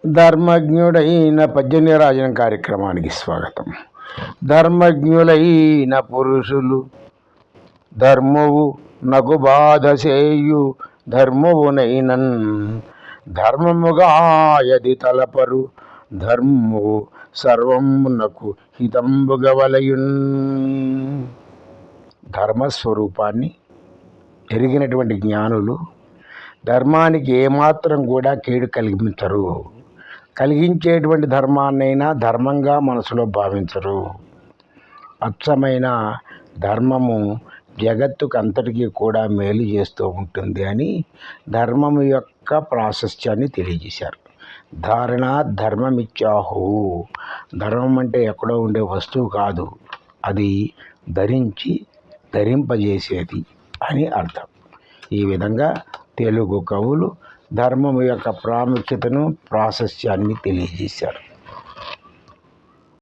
ధర్మజ్ఞుడైన పద్యనిరాజనం కార్యక్రమానికి స్వాగతం. ధర్మజ్ఞులైన పురుషులు ధర్మవు నగు బాధ చేయు ధర్మవునైనన్ ధర్మముగాయది తలపరు ధర్మము సర్వమునకు హితంబుగవలయున్. ధర్మస్వరూపాన్ని ఎరిగినటువంటి జ్ఞానులు ధర్మానికి ఏమాత్రం కూడా కీడు కలిగించరు. కలిగించేటువంటి ధర్మాన్నైనా ధర్మంగా మనసులో భావించరు. అచ్చమైన ధర్మము జగత్తుకు అంతటికీ కూడా మేలు చేస్తూ ఉంటుంది అని ధర్మము యొక్క ప్రాశస్త్యాన్ని తెలియజేశారు. ధారణ ధర్మమిచ్చాహు. ధర్మం అంటే ఎక్కడో ఉండే వస్తువు కాదు, అది ధరింపజేసేది అని అర్థం. ఈ విధంగా తెలుగు కవులు ధర్మం యొక్క ప్రాముఖ్యతను ప్రాశస్త్యాన్ని తెలియజేశారు.